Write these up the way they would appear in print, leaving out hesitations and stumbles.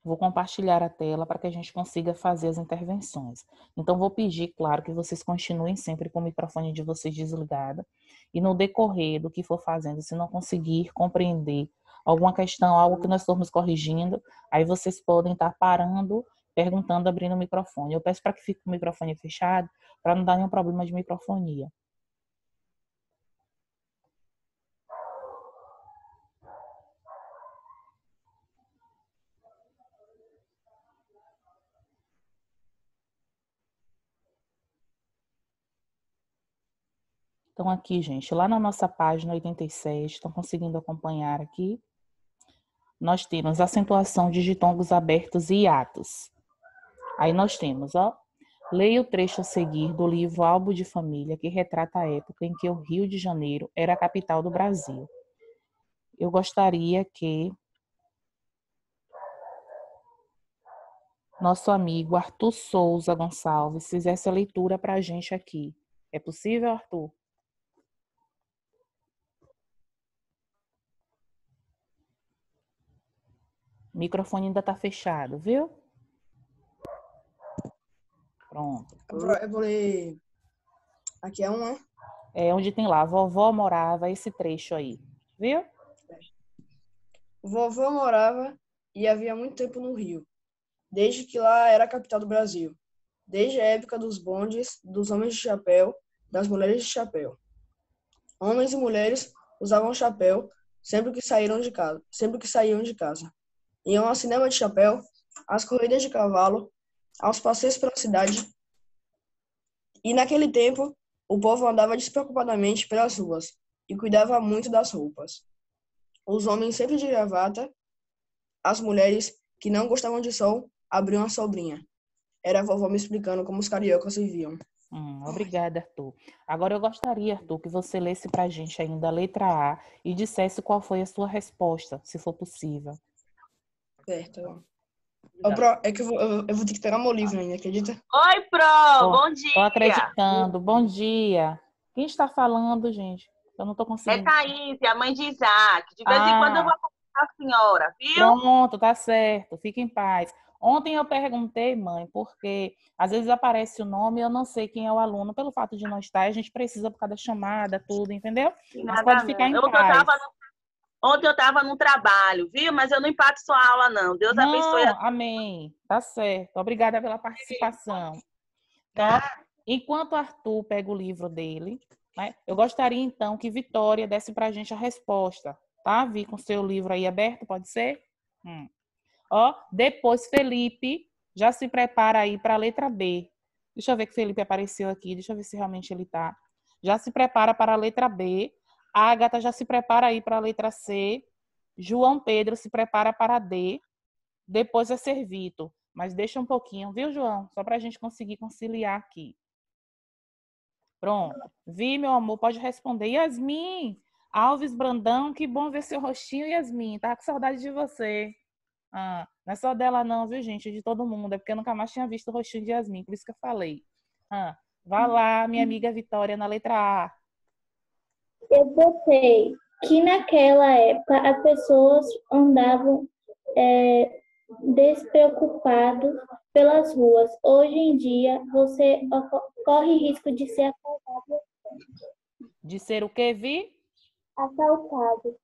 Vou compartilhar a tela para que a gente consiga fazer as intervenções. Então, vou pedir, claro, que vocês continuem sempre com o microfone de vocês desligado. E no decorrer do que for fazendo, se não conseguir compreender alguma questão, algo que nós estamos corrigindo, aí vocês podem estar parando, perguntando, abrindo o microfone. Eu peço para que fique com o microfone fechado, para não dar nenhum problema de microfonia. Então, aqui, gente, lá na nossa página 87, estão conseguindo acompanhar aqui? Nós temos acentuação de ditongos abertos e hiatos. Aí nós temos, ó, leia o trecho a seguir do livro Álbum de Família, que retrata a época em que o Rio de Janeiro era a capital do Brasil. Eu gostaria que nosso amigo Arthur Souza Gonçalves fizesse a leitura para a gente aqui. É possível, Arthur? O microfone ainda está fechado, viu? Pronto. Eu vou ler. Aqui é um, né? É onde tem lá, vovó morava, esse trecho aí, viu? Vovô morava e havia muito tempo no Rio, desde que lá era a capital do Brasil, desde a época dos bondes, dos homens de chapéu, das mulheres de chapéu. Homens e mulheres usavam chapéu sempre que saíam de casa. Iam ao cinema de chapéu, às corridas de cavalo, aos passeios pela cidade. E naquele tempo, o povo andava despreocupadamente pelas ruas e cuidava muito das roupas. Os homens sempre de gravata, as mulheres que não gostavam de sol abriam a sobrinha. Era a vovó me explicando como os cariocas viviam. Obrigada, Arthur. Agora eu gostaria, Arthur, que você lesse para a gente ainda a letra A e dissesse qual foi a sua resposta, se for possível. Certo. É que eu vou ter que pegar meu livro ainda, acredita? Oi, Pro, bom dia. Estou acreditando. Bom dia. Quem está falando, gente? Eu não estou conseguindo. É Thaís, a mãe de Isaac. De vez em quando eu vou acompanhar a senhora, viu? Pronto, tá certo. Fique em paz. Ontem eu perguntei, mãe, porque às vezes aparece o nome e eu não sei quem é o aluno. Pelo fato de não estar, a gente precisa por causa da chamada, tudo, entendeu? Mas pode ficar em paz. Ontem eu estava no trabalho, viu? Mas eu não empato sua aula, não. Deus abençoe. Amém. Tá certo. Obrigada pela participação. Então, enquanto o Arthur pega o livro dele, né, eu gostaria, então, que Vitória desse para a gente a resposta. Tá? Vi com o seu livro aí aberto, pode ser? Ó, depois, Felipe, já se prepara aí para a letra B. Deixa eu ver que o Felipe apareceu aqui. Deixa eu ver se realmente ele tá. Já se prepara para a letra B. A Agatha já se prepara aí para a letra C. João Pedro se prepara para a D. Depois é Servito. Mas deixa um pouquinho, viu, João? Só para a gente conseguir conciliar aqui. Pronto. Vi, meu amor, pode responder. Yasmin Alves Brandão, que bom ver seu rostinho, Yasmin. Tava com saudade de você. Não é só dela não, viu, gente? É de todo mundo. É porque eu nunca mais tinha visto o rostinho de Yasmin, por isso que eu falei. Vá lá, minha amiga Vitória, na letra A. Eu botei que naquela época as pessoas andavam despreocupados pelas ruas. Hoje em dia, você corre risco de ser assaltado. De ser o quê, Vi? Assaltado.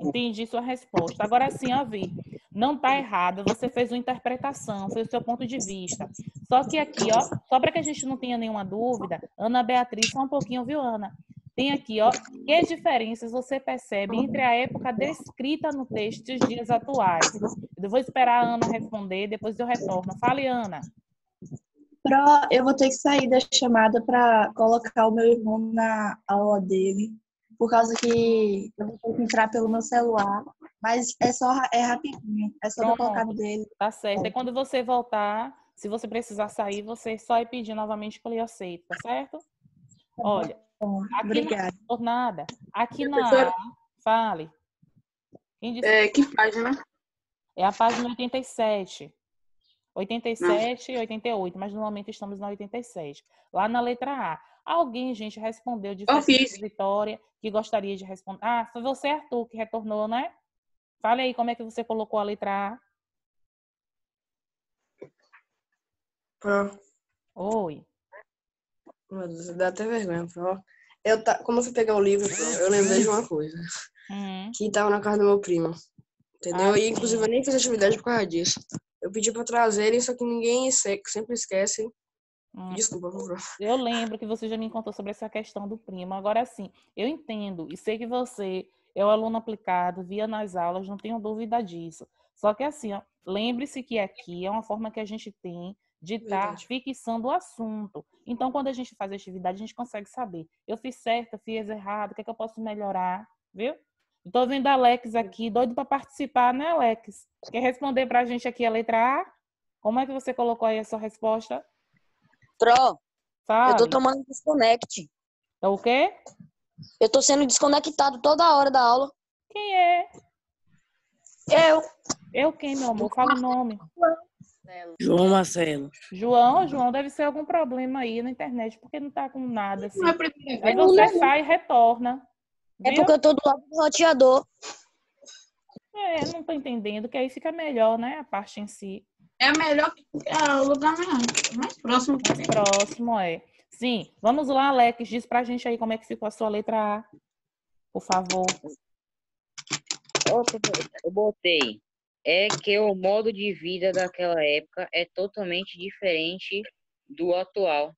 Entendi sua resposta. Agora sim, ó, Vi, não está errado, você fez uma interpretação, foi o seu ponto de vista. Só que aqui, ó, só para que a gente não tenha nenhuma dúvida, Ana Beatriz, só um pouquinho, viu, Ana? Tem aqui, ó, que diferenças você percebe entre a época descrita no texto e os dias atuais. Eu vou esperar a Ana responder, depois eu retorno. Fale, Ana. Eu vou ter que sair da chamada para colocar o meu irmão na aula dele, por causa que eu vou ter que entrar pelo meu celular, mas é rapidinho, é só colocar no dele. Tá certo. E quando você voltar, se você precisar sair, você só ir pedir novamente que ele aceite, tá certo? Olha, aqui na jornada, aqui na fale. Quem disse? Que página? É a página 87. 87 e 88, mas no momento estamos na 87. Lá na letra A. Alguém, gente, respondeu de Vitória que gostaria de responder. Foi você, Arthur, que retornou, né? Fale aí como é que você colocou a letra A. Pro, Oi. meu Deus, dá até vergonha, Pro. Quando eu fui pegar o livro, Pro, eu lembrei de uma coisa. Hum. Que tava na casa do meu primo. Entendeu? Ah, E, inclusive, eu nem fiz atividade por causa disso. Eu pedi pra trazerem, só que ninguém sempre esquece. hum. Desculpa, Pro. Eu lembro que você já me contou sobre essa questão do primo. Agora sim, eu entendo e sei que você é o aluno aplicado, via nas aulas, não tenho dúvida disso. Só que assim, ó, lembre-se que aqui é uma forma que a gente tem de estar Verdade. fixando o assunto. Então, quando a gente faz a atividade, a gente consegue saber. Eu fiz certo, eu fiz errado, o que é que eu posso melhorar, viu? Estou vendo a Alex aqui, doido para participar, né, Alex? Quer responder para a gente aqui a letra A? Como é que você colocou aí a sua resposta? Pro, eu tô Fale. tomando desconect. É o quê? Eu tô sendo desconectado toda hora da aula. Quem é? Eu. Eu quem, meu amor? Fala o nome. João Marcelo. João, deve ser algum problema aí na internet, porque não tá com nada assim. Não é a primeira Aí vez. você sai e retorna. É Viu? porque eu tô do lado do roteador. Não tô entendendo, que aí fica melhor, né? A parte em si. É melhor que o lugar mais próximo que Mais tem. próximo é. Sim, vamos lá, Alex. Diz pra gente aí como é que ficou a sua letra A, por favor. Ó, professor, eu botei. É que o modo de vida daquela época é totalmente diferente do atual.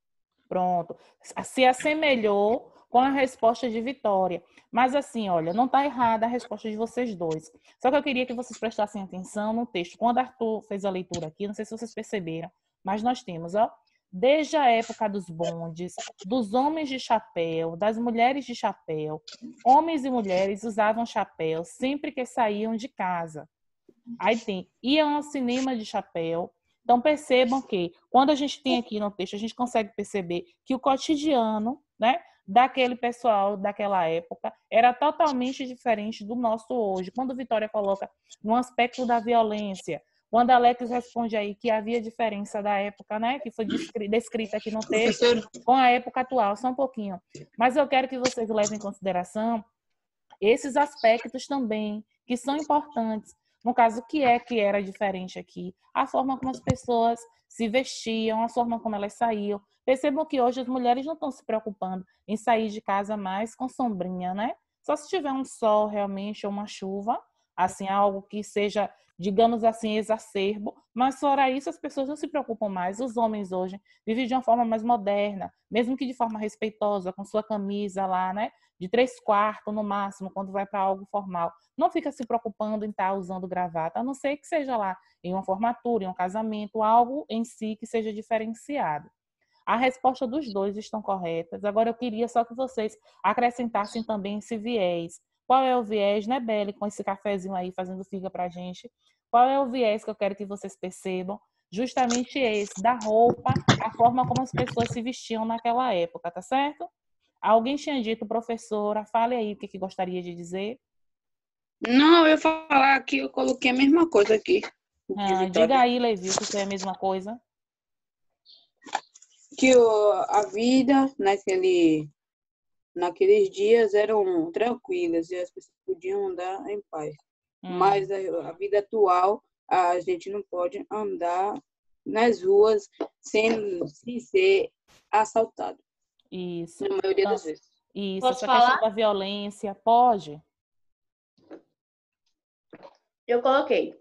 Pronto. Se assemelhou com a resposta de Vitória. Mas assim, olha, não está errada a resposta de vocês dois. Só que eu queria que vocês prestassem atenção no texto. Quando Arthur fez a leitura aqui, não sei se vocês perceberam, mas nós temos, ó, desde a época dos bondes, dos homens de chapéu, das mulheres de chapéu, homens e mulheres usavam chapéu sempre que saíam de casa. Aí tem, iam ao cinema de chapéu. Então, percebam que, quando a gente tem aqui no texto, a gente consegue perceber que o cotidiano, né, daquele pessoal daquela época era totalmente diferente do nosso hoje. Quando Vitória coloca no aspecto da violência, quando Alex responde aí que havia diferença da época, né, que foi descrita aqui no texto, Professor, com a época atual, só um pouquinho. Mas eu quero que vocês levem em consideração esses aspectos também, que são importantes. No caso, o que era diferente aqui? A forma como as pessoas se vestiam, a forma como elas saíam. Percebam que hoje as mulheres não estão se preocupando em sair de casa mais com sombrinha, né? Só se tiver um sol realmente ou uma chuva, assim, algo que seja, digamos assim, exacerbo. Mas fora isso, as pessoas não se preocupam mais. Os homens hoje vivem de uma forma mais moderna, mesmo que de forma respeitosa, com sua camisa lá, né? De 3/4 no máximo, quando vai para algo formal. Não fica se preocupando em estar usando gravata, a não ser que seja lá em uma formatura, em um casamento, algo em si que seja diferenciado. A resposta dos dois estão corretas. Agora eu queria só que vocês acrescentassem também esse viés. Qual é o viés, né, Belle, com esse cafezinho aí fazendo figa pra gente? Qual é o viés que eu quero que vocês percebam? Justamente esse, da roupa, a forma como as pessoas se vestiam naquela época, tá certo? Alguém tinha dito, professora, fale aí o que gostaria de dizer. não, eu ia falar que eu coloquei a mesma coisa aqui. Diga aí, Levi, que foi a mesma coisa. Que a vida naqueles dias eram tranquilas e as pessoas podiam andar em paz. Mas a vida atual, a gente não pode andar nas ruas sem ser assaltado, Isso. na maioria das vezes. Isso, Posso essa falar? questão da violência, pode? Eu coloquei.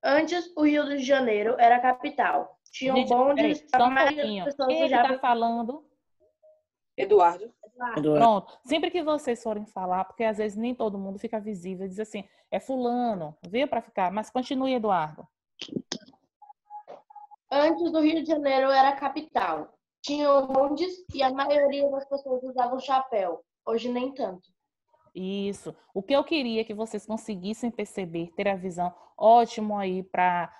Antes, o Rio de Janeiro era a capital. Tinham Gente, peraí, bondes, só a um maioria das pouquinho. pessoas Quem é que usavam. está falando? Eduardo. Pronto. Sempre que vocês forem falar, porque às vezes nem todo mundo fica visível, diz assim, é fulano, veio para ficar, mas continue, Eduardo. Antes do Rio de Janeiro era a capital. Tinham bondes e a maioria das pessoas usavam chapéu. Hoje nem tanto. Isso. O que eu queria que vocês conseguissem perceber, ter a visão, ótimo aí para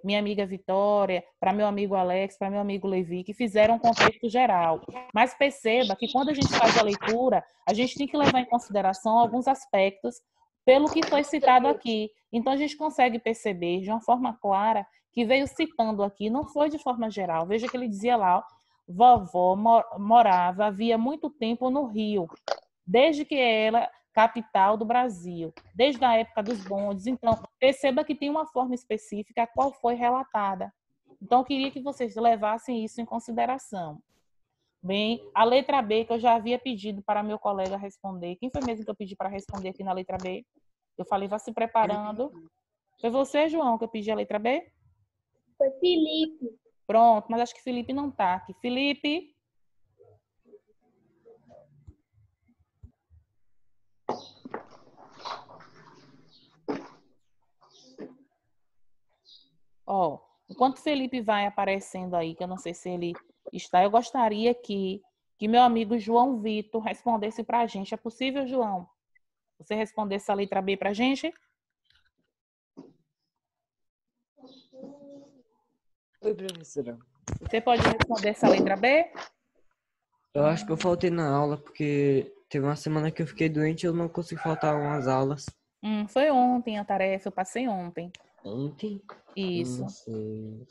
minha amiga Vitória, para meu amigo Alex, para meu amigo Levi, que fizeram um contexto geral. Mas perceba que quando a gente faz a leitura, a gente tem que levar em consideração alguns aspectos pelo que foi citado aqui. Então a gente consegue perceber de uma forma clara que veio citando aqui, não foi de forma geral. Veja que ele dizia lá, ó, vovó morava havia muito tempo no Rio, desde que ela capital do Brasil, desde a época dos bondes. Então, perceba que tem uma forma específica a qual foi relatada. Então, eu queria que vocês levassem isso em consideração. Bem, a letra B, que eu já havia pedido para meu colega responder. Quem foi mesmo que eu pedi para responder aqui na letra B? Eu falei, vá se preparando. Foi você, João, que eu pedi a letra B? Foi Felipe. Pronto, mas acho que Felipe não está aqui. Felipe? Ó, enquanto o Felipe vai aparecendo aí, que eu não sei se ele está, eu gostaria que meu amigo João Vitor respondesse para a gente. É possível, João? Você responder essa letra B para a gente? Oi, professora. Você pode responder essa letra B? Eu acho que eu faltei na aula porque teve uma semana que eu fiquei doente e eu não consegui faltar umas aulas. Foi ontem a tarefa, eu passei ontem. Ontem? Isso. Não sei.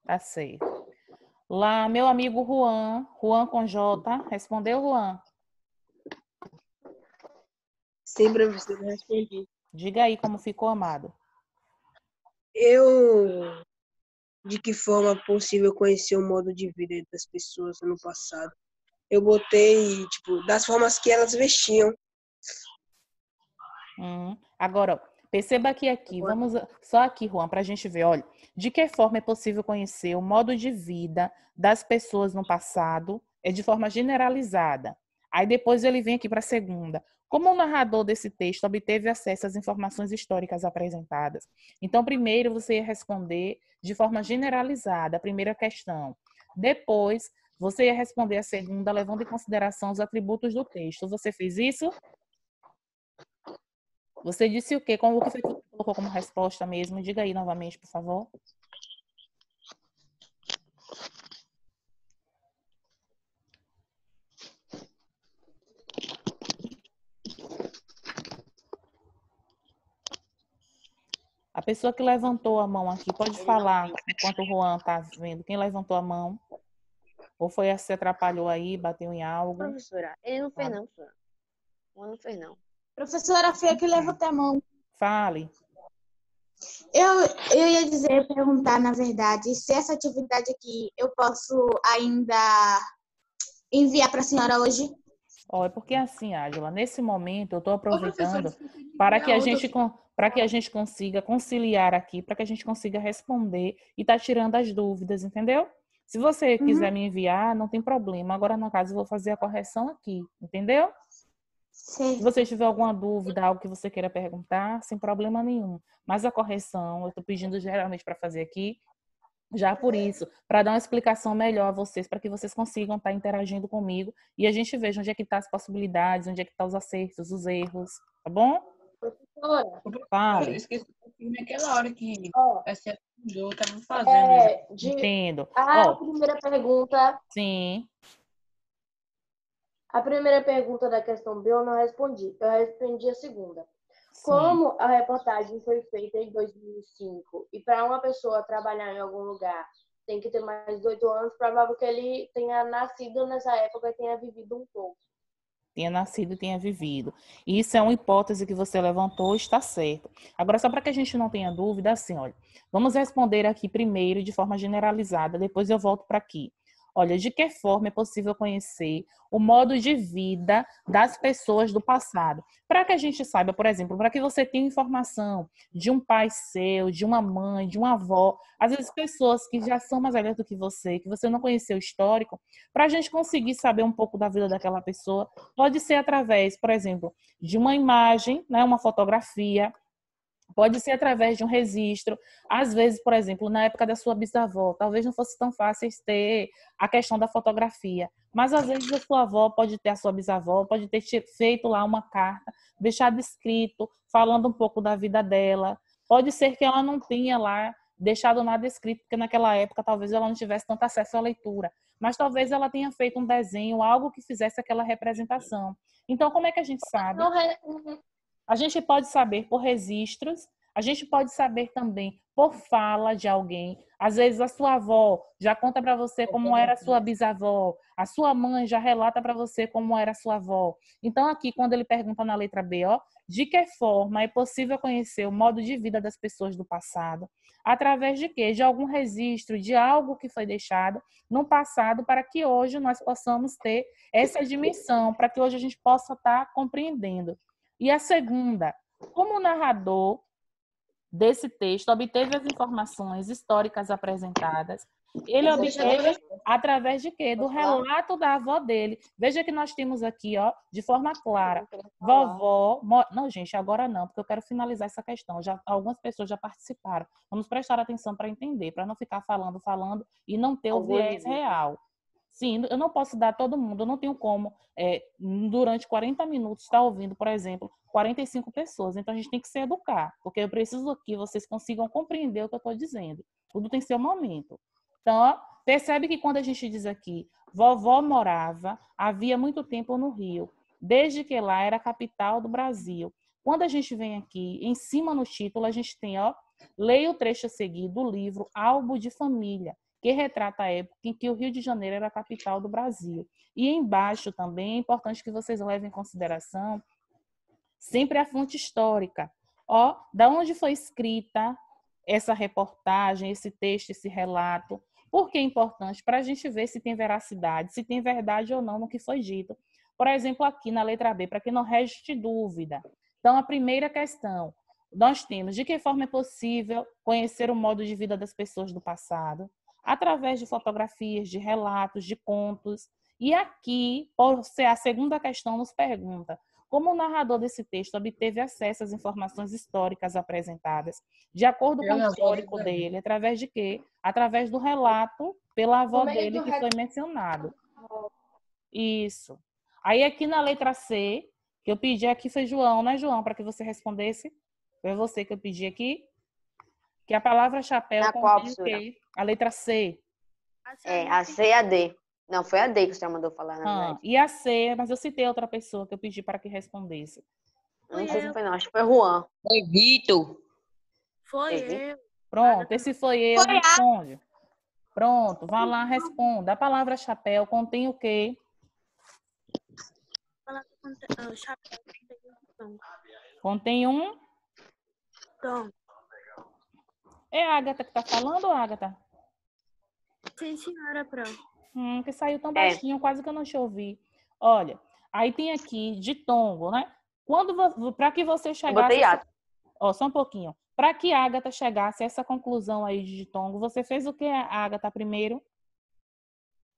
Tá certo. Lá, meu amigo Juan com J, respondeu, Juan? Sim, professora, eu respondi. Diga aí como ficou, amado. De que forma é possível conhecer o modo de vida das pessoas no passado? Eu botei, das formas que elas vestiam. Agora, perceba que aqui, vamos só aqui, Juan, para a gente ver, olha, de que forma é possível conhecer o modo de vida das pessoas no passado, é de forma generalizada. Aí depois ele vem aqui para a segunda. Como o narrador desse texto obteve acesso às informações históricas apresentadas? Então, primeiro você ia responder de forma generalizada a primeira questão. Depois, você ia responder a segunda, levando em consideração os atributos do texto. Você fez isso? Você disse o quê? O que foi que você colocou como resposta mesmo? Diga aí novamente, por favor. A pessoa que levantou a mão aqui, pode falar enquanto o Juan está vendo. Quem levantou a mão? Ou foi se atrapalhou aí, bateu em algo? Professora, ele não fez não, professora. O não fez não. Professora, foi a que levantou a mão. Fale. Eu ia dizer, perguntar, na verdade, se essa atividade aqui eu posso ainda enviar para a senhora hoje. É porque assim, Ádila, nesse momento eu estou aproveitando para que a gente consiga conciliar aqui, para que a gente consiga responder e tá tirando as dúvidas, entendeu? Se você quiser me enviar, não tem problema. Agora, no caso, eu vou fazer a correção aqui, entendeu? Sim. Se você tiver alguma dúvida, algo que você queira perguntar, sem problema nenhum. Mas a correção, eu estou pedindo geralmente para fazer aqui, já por isso, para dar uma explicação melhor a vocês, para que vocês consigam estar interagindo comigo e a gente veja onde é que estão as possibilidades, onde é que estão os acertos, os erros, tá bom? Professora, Fale. eu esqueci naquela hora que a senhora estava fazendo. Entendo. A primeira pergunta. Sim. A primeira pergunta da questão B eu não respondi. Eu respondi a segunda. Sim. Como a reportagem foi feita em 2005 e para uma pessoa trabalhar em algum lugar tem que ter mais de 8 anos, provável que ele tenha nascido nessa época e tenha vivido um pouco. Tenha nascido e tenha vivido. Isso é uma hipótese que você levantou, está certo. Agora, só para que a gente não tenha dúvida, assim, olha, vamos responder aqui primeiro de forma generalizada, depois eu volto para aqui. Olha, de que forma é possível conhecer o modo de vida das pessoas do passado? Para que a gente saiba, por exemplo, para que você tenha informação de um pai seu, de uma mãe, de uma avó, às vezes pessoas que já são mais velhas do que você não conheceu o histórico, para a gente conseguir saber um pouco da vida daquela pessoa, pode ser através, por exemplo, de uma imagem, né, uma fotografia, pode ser através de um registro. Às vezes, por exemplo, na época da sua bisavó, talvez não fosse tão fácil ter a questão da fotografia. Mas, às vezes, a sua avó pode ter a sua bisavó, pode ter feito lá uma carta, deixado escrito, falando um pouco da vida dela. Pode ser que ela não tenha lá deixado nada escrito, porque naquela época talvez ela não tivesse tanto acesso à leitura. Mas talvez ela tenha feito um desenho, algo que fizesse aquela representação. Então, como é que a gente sabe? A gente pode saber por registros, A gente pode saber também por fala de alguém. Às vezes a sua avó já conta para você como era a sua bisavó, a sua mãe já relata para você como era a sua avó. Então aqui, quando ele pergunta na letra B, ó, de que forma é possível conhecer o modo de vida das pessoas do passado? Através de quê? De algum registro, de algo que foi deixado no passado para que hoje nós possamos ter essa dimensão, para que hoje a gente possa estar compreendendo. E a segunda, como o narrador desse texto obteve as informações históricas apresentadas, ele obteve através de quê? Do relato da avó dele. Veja que nós temos aqui, ó, de forma clara, vovó... Não, gente, agora não, porque eu quero finalizar essa questão. Já, algumas pessoas já participaram. Vamos prestar atenção para entender, para não ficar falando e não ter o viés real. Sim, eu não posso dar a todo mundo, eu não tenho como, durante 40 minutos, estar ouvindo, por exemplo, 45 pessoas. Então, a gente tem que se educar, porque eu preciso que vocês consigam compreender o que eu estou dizendo. Tudo tem seu momento. Então, ó, percebe que quando a gente diz aqui, vovó morava, havia muito tempo no Rio, desde que lá era a capital do Brasil. Quando a gente vem aqui, em cima no título, a gente tem, ó, leia o trecho a seguir do livro Álbum de Família, que retrata a época em que o Rio de Janeiro era a capital do Brasil. E embaixo também é importante que vocês levem em consideração sempre a fonte histórica. Ó, da onde foi escrita essa reportagem, esse texto, esse relato. Por que é importante? Para a gente ver se tem veracidade, se tem verdade ou não no que foi dito. Por exemplo, aqui na letra B, para que não reste dúvida. Então, a primeira questão, nós temos de que forma é possível conhecer o modo de vida das pessoas do passado? Através de fotografias, de relatos, de contos. E aqui, por ser a segunda questão, nos pergunta como o narrador desse texto obteve acesso às informações históricas apresentadas, de acordo com o histórico dele, através de quê? Através do relato pela avó dele que foi mencionado. Isso. Aí aqui na letra C, que eu pedi aqui foi João, né, João, para que você respondesse. Foi você que eu pedi aqui. Que a palavra chapéu contém o quê? A letra C. A C e a D. Não, foi a D que você mandou falar, na verdade. E a C, mas eu citei outra pessoa que eu pedi para que respondesse. Não sei se foi não, acho que foi Juan. Foi Vitor. Foi eu. Pronto, esse foi eu, responde. Pronto, vá lá, responda. A palavra chapéu contém o quê? Chapéu contém um? Tom. É a Agatha que está falando, Agatha? Sim, senhora, Pro. Que saiu tão baixinho, quase que eu não te ouvi. Olha, aí tem aqui ditongo, né? Para que você chegasse... Só um pouquinho. Para que a Agatha chegasse a essa conclusão aí de ditongo, você fez o que, Agatha, primeiro?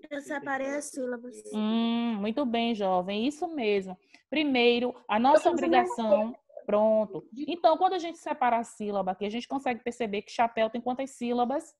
Eu separei as sílabas. Muito bem, jovem. Isso mesmo. Primeiro, a nossa obrigação... Pronto. Então, quando a gente separa a sílaba aqui, a gente consegue perceber que chapéu tem quantas sílabas?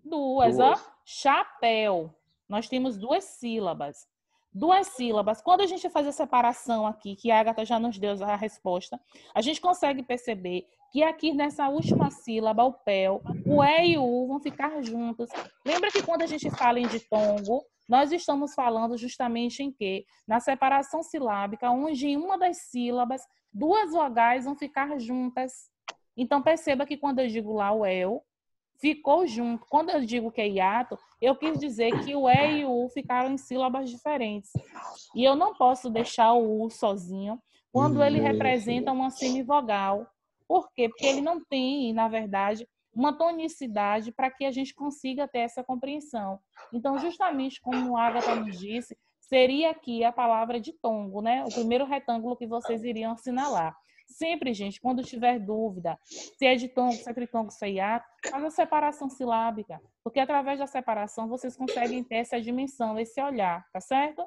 Duas, ó. Chapéu. Nós temos 2 sílabas. 2 sílabas. Quando a gente faz a separação aqui, que a Agatha já nos deu a resposta, a gente consegue perceber que aqui nessa última sílaba, o péu, o E e o U vão ficar juntos. Lembra que quando a gente fala em ditongo, nós estamos falando justamente em quê? Na separação silábica, onde em uma das sílabas, 2 vogais vão ficar juntas. Então, perceba que quando eu digo lá o el, ficou junto. Quando eu digo que é hiato, eu quis dizer que o E e o U ficaram em sílabas diferentes. E eu não posso deixar o U sozinho quando ele representa uma semivogal. Por quê? Porque ele não tem, na verdade, uma tonicidade para que a gente consiga ter essa compreensão. Então, justamente como a Agatha nos disse, seria aqui a palavra ditongo, né? O primeiro retângulo que vocês iriam assinalar. Sempre, gente, quando tiver dúvida se é ditongo, se é tritongo, se é hiato, faz a separação silábica, porque através da separação vocês conseguem ter essa dimensão, esse olhar, tá certo?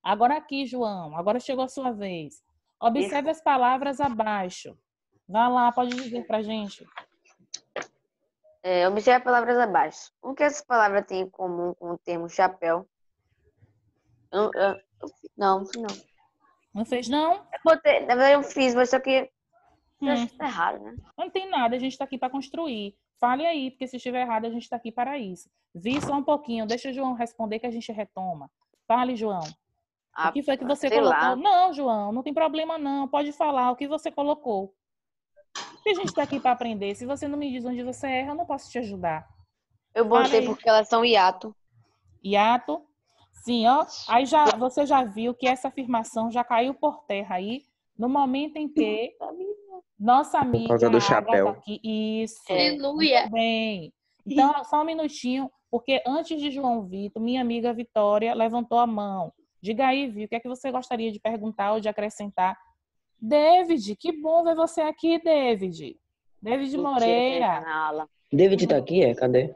Agora aqui, João, agora chegou a sua vez. Observe as palavras abaixo. Vá lá, pode dizer pra gente. Observe as palavras abaixo. O que essa palavra tem em comum com o termo chapéu? Não. Não fez, não? Na verdade, eu fiz, mas só que eu acho que tá errado, né? Não tem nada, a gente está aqui para construir. Fale aí, porque se estiver errado, a gente está aqui para isso. Vi só um pouquinho, deixa o João responder que a gente retoma. Fale, João. O que foi que você sei colocou? lá. Não, João, não tem problema não. Pode falar o que você colocou. Porque a gente está aqui para aprender. Se você não me diz onde você erra, eu não posso te ajudar. Eu Fala botei aí. porque elas são hiato. Hiato. Sim, ó. Aí você já viu que essa afirmação já caiu por terra aí, no momento em que nossa amiga causa do a Agatha chapéu. aqui. Isso. Aleluia. Muito bem. Então, só um minutinho, porque antes de João Vitor, minha amiga Vitória levantou a mão. Diga aí, Vi, o que é que você gostaria de perguntar ou de acrescentar? David, que bom ver você aqui, David. David Mentira, que ele tá Moreira. na aula. David tá aqui, Cadê?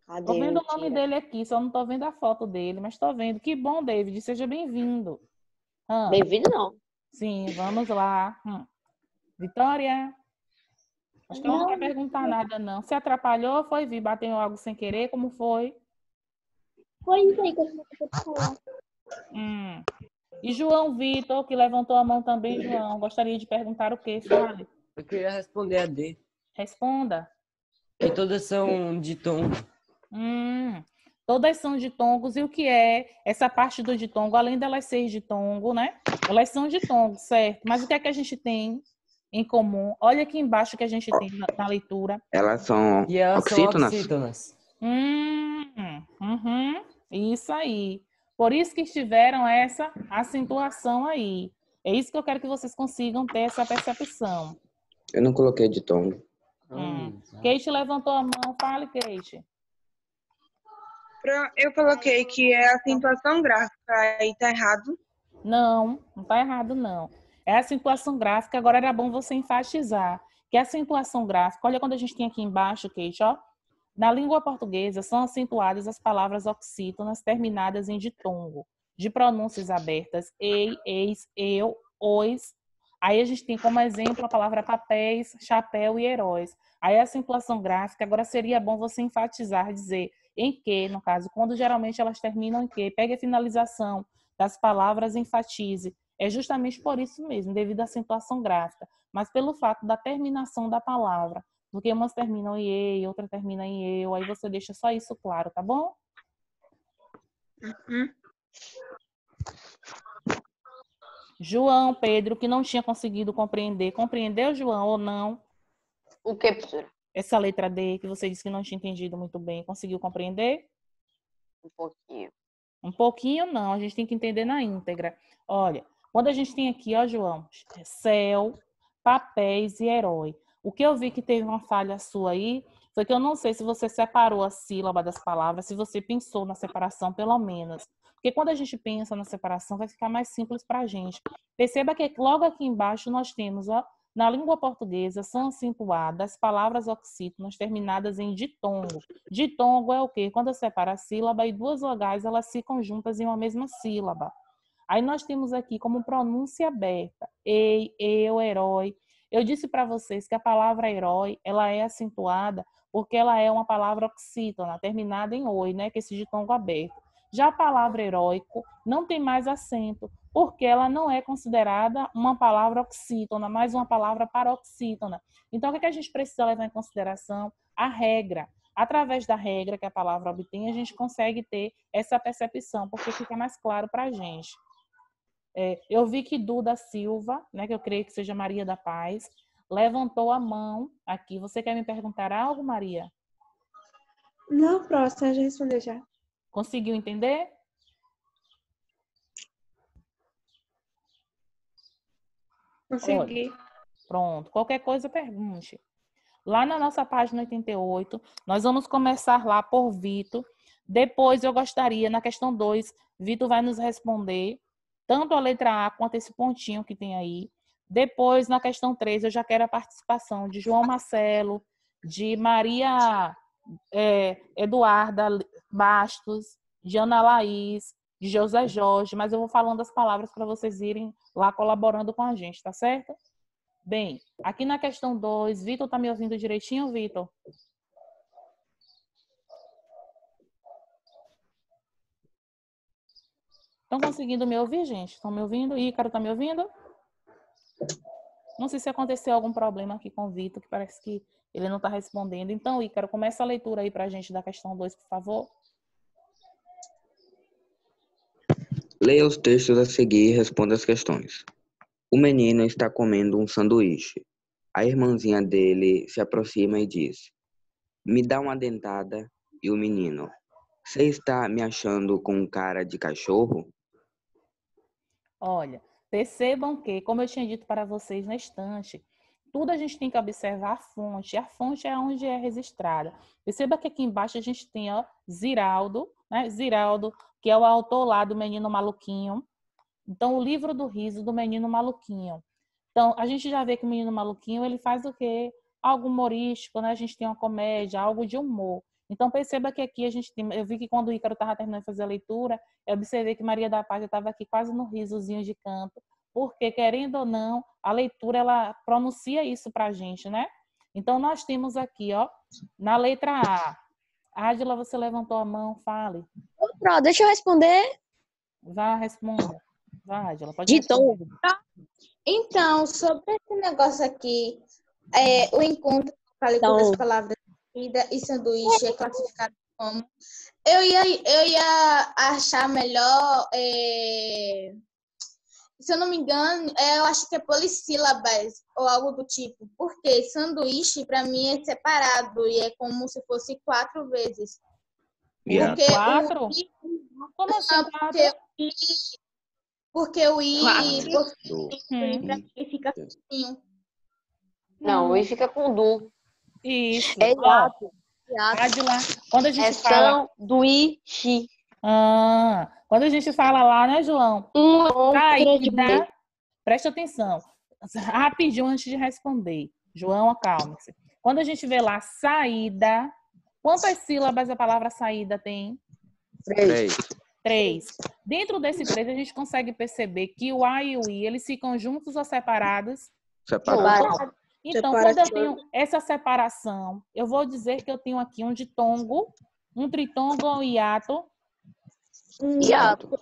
Tô Cadê? vendo o nome Mentira. dele aqui, só não tô vendo a foto dele, mas tô vendo. Que bom, David, seja bem-vindo. Bem-vindo, não. Sim, vamos lá. Vitória? Acho que ela não quer perguntar nada, não. Se atrapalhou, foi vir, bateu algo sem querer, como foi? Foi isso aí que eu comecei a falar. E João Vitor, que levantou a mão também, João, gostaria de perguntar o quê? Fale. Eu queria responder a D. Responda. Que todas são de tom. Todas são ditongos. E o que é essa parte do ditongo? Além delas serem ditongo, né? Elas são ditongo, certo? Mas o que é que a gente tem em comum? Olha aqui embaixo o que a gente tem na leitura. Elas são E elas oxítonas? são oxítonas. Isso aí. Por isso que tiveram essa acentuação aí. É isso que eu quero que vocês consigam ter essa percepção. Eu não coloquei de tom. Kate levantou a mão. Fale, Kate. Eu coloquei que é acentuação gráfica, aí tá errado. Não tá errado, não. É a acentuação gráfica. Agora era bom você enfatizar que a acentuação gráfica, olha quando a gente tem aqui embaixo, Kate, ó. Na língua portuguesa são acentuadas as palavras oxítonas terminadas em ditongo, de pronúncias abertas, ei, eis, eu, ois. Aí a gente tem como exemplo a palavra papéis, chapéu e heróis. Aí a acentuação gráfica, agora seria bom você enfatizar, dizer em que, no caso, quando geralmente elas terminam em que, pegue a finalização das palavras e enfatize. É justamente por isso mesmo, devido à acentuação gráfica, mas pelo fato da terminação da palavra, porque umas terminam em e, outra termina em eu, aí você deixa só isso claro, tá bom? João, Pedro, que não tinha conseguido compreender. Compreendeu, João, ou não? O que, professora? Essa letra D, que você disse que não tinha entendido muito bem. Conseguiu compreender? Um pouquinho. Um pouquinho, não. A gente tem que entender na íntegra. Olha, quando a gente tem aqui, ó, João, céu, papéis e herói. O que eu vi que teve uma falha sua aí foi que eu não sei se você separou a sílaba das palavras, se você pensou na separação, pelo menos. Porque quando a gente pensa na separação, vai ficar mais simples para a gente. Perceba que logo aqui embaixo nós temos, ó, na língua portuguesa, são acentuadas palavras oxítonas terminadas em ditongo. Ditongo é o quê? Quando eu separo a sílaba e duas vogais, elas ficam juntas em uma mesma sílaba. Aí nós temos aqui como pronúncia aberta, ei, eu, herói. Eu disse para vocês que a palavra herói, ela é acentuada porque ela é uma palavra oxítona, terminada em oi, né? Que é esse ditongo aberto. Já a palavra heróico não tem mais acento, porque ela não é considerada uma palavra oxítona, mas uma palavra paroxítona. Então, o que a gente precisa levar em consideração? A regra. Através da regra que a palavra obtém, a gente consegue ter essa percepção, porque fica mais claro para a gente. Eu vi que Duda Silva, né, que eu creio que seja Maria da Paz, levantou a mão aqui. Você quer me perguntar algo, Maria? Não, próxima, já respondeu já. Conseguiu entender? Consegui. Olha, pronto. Qualquer coisa, pergunte. Lá na nossa página 88, nós vamos começar lá por Vitor. Depois eu gostaria, na questão 2, Vitor vai nos responder tanto a letra A quanto esse pontinho que tem aí. Depois, na questão 3, eu já quero a participação de João Marcelo, de Maria Eduarda Bastos, de Ana Laís, de José Jorge, mas eu vou falando as palavras para vocês irem lá colaborando com a gente, tá certo? Bem, aqui na questão 2, Vitor tá me ouvindo direitinho, Vitor? Estão conseguindo me ouvir, gente? Estão me ouvindo? Ícaro tá me ouvindo? Não sei se aconteceu algum problema aqui com o Vitor, que parece que ele não está respondendo. Então, Ícaro, começa a leitura aí para a gente da questão 2, por favor. Leia os textos a seguir e responda as questões. O menino está comendo um sanduíche. A irmãzinha dele se aproxima e diz: Me dá uma dentada. E o menino: Você está me achando com cara de cachorro? Olha, percebam que, como eu tinha dito para vocês na estante, tudo a gente tem que observar a fonte. A fonte é onde é registrada. Perceba que aqui embaixo a gente tem, ó, Ziraldo, né? Ziraldo, que é o autor lá do Menino Maluquinho. Então, o livro do riso do Menino Maluquinho. Então, a gente já vê que o Menino Maluquinho, ele faz o quê? Algo humorístico, né? A gente tem uma comédia, algo de humor. Então, perceba que aqui a gente tem... Eu vi que quando o Ícaro estava terminando de fazer a leitura, eu observei que Maria da Paz estava aqui quase no risozinho de canto, porque, querendo ou não, a leitura, ela pronuncia isso para a gente, né? Então, nós temos aqui, ó, na letra A. Ádila, você levantou a mão, fale. Pro, deixa eu responder. Vá, responda. Vá, Ádila, pode De responder. tom. Então, sobre esse negócio aqui, o encontro com a leitura das palavras comida e sanduíche é classificado como. Eu ia achar melhor, se eu não me engano, eu acho que é polissílabas ou algo do tipo, porque sanduíche para mim é separado e é como se fosse 4 vezes. Yeah. Porque Quatro? Como assim, quatro? Porque o I, Do- pra mim fica assim. Não, o I fica com du. Isso. É Ó, exato. Ádila, quando a gente É fala... sanduíche. Quando a gente fala lá, né, João? Saída, presta atenção. Rapidinho antes de responder. João, acalme-se. Quando a gente vê lá saída, quantas sílabas a palavra saída tem? 3. Dentro desse 3, a gente consegue perceber que o A e o I, eles ficam juntos ou separados? Separado. Então, quando eu tenho essa separação, eu vou dizer que eu tenho aqui um ditongo, um tritongo ou um hiato. Hiato.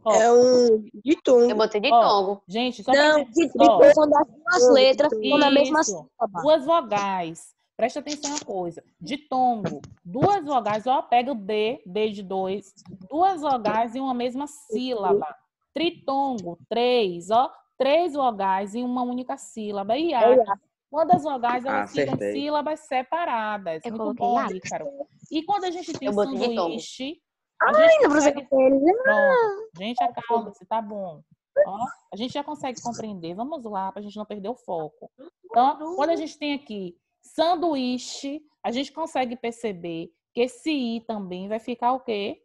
É um ditongo. Eu botei ditongo. Gente, só Não, pra... ditongo são das duas letras com a mesma sílaba. 2 vogais. Presta atenção em uma coisa. Ditongo, 2 vogais, ó, pega o D, D de 2, 2 vogais em uma mesma sílaba. Tritongo, 3, ó, 3 vogais em uma única sílaba. E hiato, quando as vogais elas ficam em sílabas separadas. Muito bom, Ícaro. E quando a gente tem sanduíche, a gente consegue... Pronto, gente, acalma-se, tá bom. Ó, a gente já consegue compreender. Vamos lá, para a gente não perder o foco. Então, quando a gente tem aqui sanduíche, a gente consegue perceber que esse I também vai ficar o quê?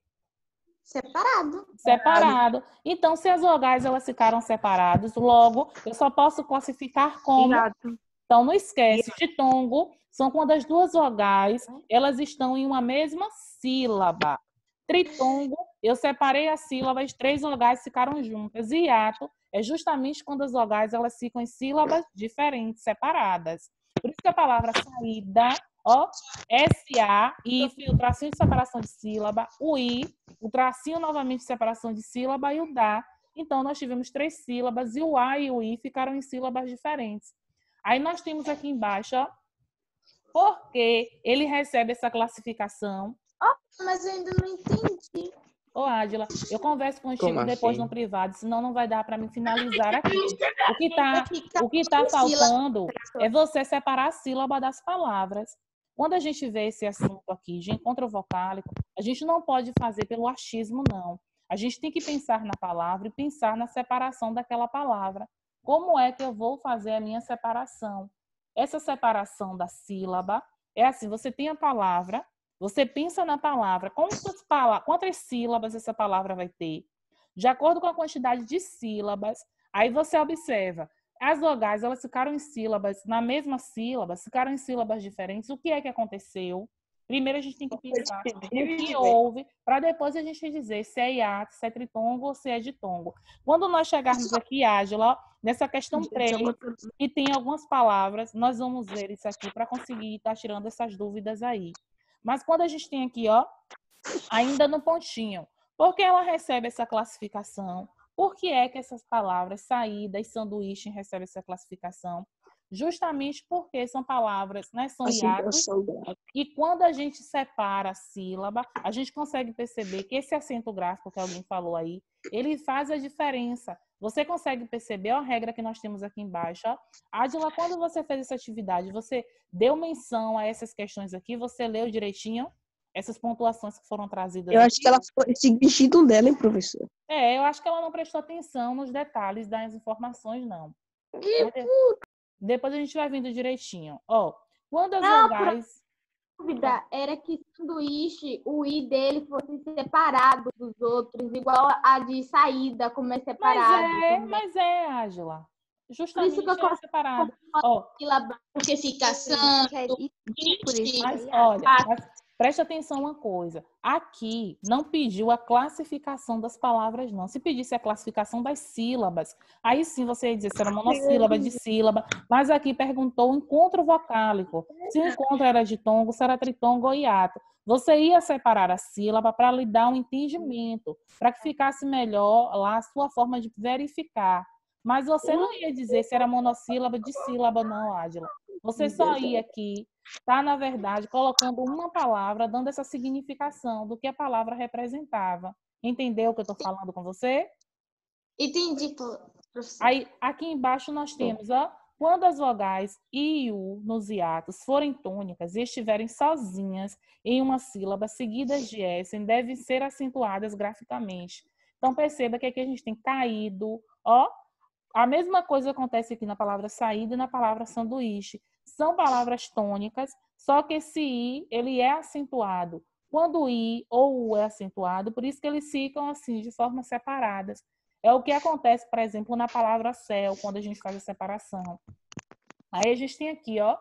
Separado. Então, se as vogais elas ficaram separadas, logo, eu só posso classificar como... Então, não esquece, ditongo são quando as 2 vogais elas estão em uma mesma sílaba. Tritongo, eu separei as sílabas, 3 vogais ficaram juntas. E hiato é justamente quando as vogais elas ficam em sílabas diferentes, separadas. Por isso que a palavra saída, ó, S-A, I, o tracinho de separação de sílaba, o I, o tracinho novamente de separação de sílaba e o da. Então, nós tivemos 3 sílabas e o A e o I ficaram em sílabas diferentes. Aí nós temos aqui embaixo, ó, porque ele recebe essa classificação. Mas eu ainda não entendi. Ô, Ádila, eu converso contigo depois no privado, senão não vai dar para me finalizar aqui. O que tá faltando é você separar a sílaba das palavras. Quando a gente vê esse assunto aqui de encontro vocálico, a gente não pode fazer pelo achismo, não. A gente tem que pensar na palavra e pensar na separação daquela palavra. Como é que eu vou fazer a minha separação? Essa separação da sílaba é assim, você tem a palavra, você pensa na palavra, quantas sílabas essa palavra vai ter? De acordo com a quantidade de sílabas, aí você observa, as vogais, elas ficaram em sílabas, na mesma sílaba, ficaram em sílabas diferentes. O que é que aconteceu? Primeiro a gente tem que pensar no que houve, para depois a gente dizer se é hiato, se é tritongo ou se é ditongo. Quando nós chegarmos aqui, Ádila, nessa questão 3, e tem algumas palavras, nós vamos ver isso aqui para conseguir estar tirando essas dúvidas aí. Mas quando a gente tem aqui, ó, ainda no pontinho, por que ela recebe essa classificação? Por que é que essas palavras, saída e sanduíche, recebem essa classificação? justamente porque são palavras, né? São hiatos. Acentuação gráfica. E quando a gente separa a sílaba, a gente consegue perceber que esse acento gráfico que alguém falou aí, ele faz a diferença. Você consegue perceber a regra que nós temos aqui embaixo, ó. Ádila, quando você fez essa atividade, você deu menção a essas questões aqui? Você leu direitinho essas pontuações que foram trazidas Eu aqui? acho que ela foi seguindo dela, hein, professor? Eu acho que ela não prestou atenção nos detalhes das informações, não. Depois a gente vai vendo direitinho. Ó, quando as vogais... A dúvida era que sanduíche, o I dele fosse separado dos outros, igual a de saída, como é separado. Mas é, Ádila. Justamente Por isso que eu separado. Ó, porque fica santo. Mas olha, preste atenção uma coisa. Aqui não pediu a classificação das palavras, não. Se pedisse a classificação das sílabas, aí sim você ia dizer se era monossílaba, dissílaba. Mas aqui perguntou o encontro vocálico. Se o encontro era ditongo, se era tritongo ou hiato. Você ia separar a sílaba para lhe dar um entendimento, para que ficasse melhor lá a sua forma de verificar. Mas você não ia dizer se era monossílaba, dissílaba, não, Ádila. Você só ia aqui, tá, na verdade, colocando uma palavra, dando essa significação do que a palavra representava. Entendeu o que eu estou falando com você? Entendi, professor. Aí, aqui embaixo nós temos, ó, quando as vogais I e U nos hiatos forem tônicas e estiverem sozinhas em uma sílaba, seguidas de S, devem ser acentuadas graficamente. Então, perceba que aqui a gente tem caído, ó. A mesma coisa acontece aqui na palavra saída e na palavra sanduíche. São palavras tônicas, só que esse I, ele é acentuado. Quando o I ou U é acentuado, por isso que eles ficam assim, de formas separadas. É o que acontece, por exemplo, na palavra céu, quando a gente faz a separação. Aí a gente tem aqui, ó,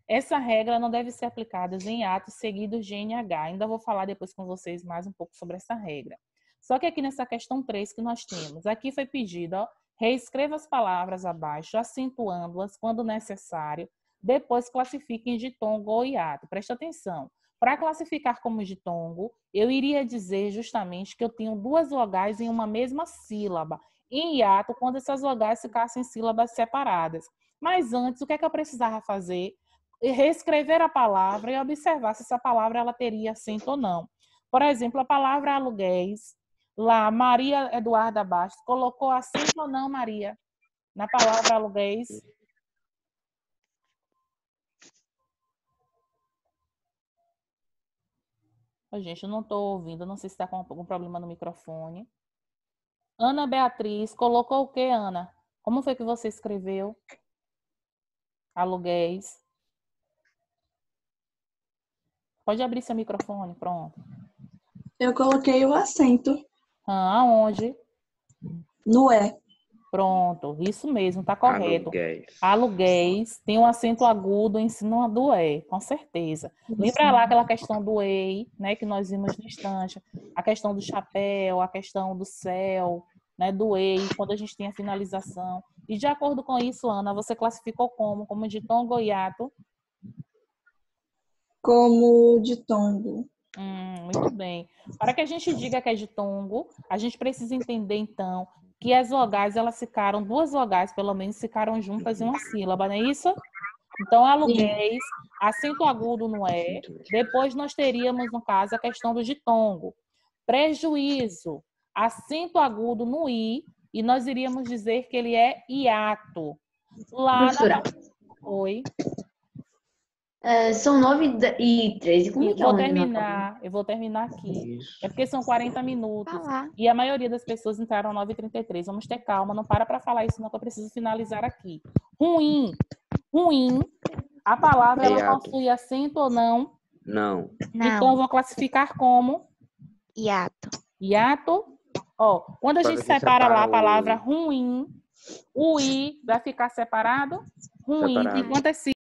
essa regra não deve ser aplicada em atos seguidos de NH. Ainda vou falar depois com vocês mais um pouco sobre essa regra. Só que aqui nessa questão 3 que nós temos, aqui foi pedido, ó, reescreva as palavras abaixo, acentuando-as quando necessário. Depois classifiquem ditongo ou hiato. Preste atenção. Para classificar como ditongo, eu iria dizer justamente que eu tenho duas vogais em uma mesma sílaba. Em hiato, quando essas vogais ficassem em sílabas separadas. Mas antes, o que é que eu precisava fazer? Reescrever a palavra e observar se essa palavra ela teria acento ou não. Por exemplo, a palavra aluguéis. Lá, Maria Eduarda Bastos, colocou acento ou não, Maria? Na palavra aluguéis. Gente, eu não estou ouvindo, não sei se está com algum problema no microfone. Ana Beatriz, colocou o quê, Ana? Como foi que você escreveu? Aluguéis. Pode abrir seu microfone, pronto. Eu coloquei o acento. Aonde? No E. Pronto, isso mesmo, tá correto. Aluguéis. Aluguéis tem um acento agudo em cima do E, com certeza. Lembra lá aquela questão do EI, né, que nós vimos no instante, a questão do chapéu, a questão do céu, né, do EI, quando a gente tem a finalização. E de acordo com isso, Ana, você classificou como ditongo ou hiato? Como ditongo. Muito bem. Para que a gente diga que é ditongo, a gente precisa entender, então, que as vogais, elas ficaram, duas vogais, pelo menos, ficaram juntas em uma sílaba, não é isso? Então, aluguéis, acento agudo no E. Depois, nós teríamos, no caso, a questão do ditongo. Prejuízo, acento agudo no I, e nós iríamos dizer que ele é hiato. Lá na... Oi. São 9h13. Como que eu vou terminar aqui. É porque são 40 minutos. E a maioria das pessoas entraram 9h33. Vamos ter calma, não para falar isso, não, que eu preciso finalizar aqui. Ruim. A palavra ela possui acento ou não? Não. Então eu vou classificar como? Hiato. Ó, quando a gente separa lá a palavra ruim, o I vai ficar separado? Ruim. Enquanto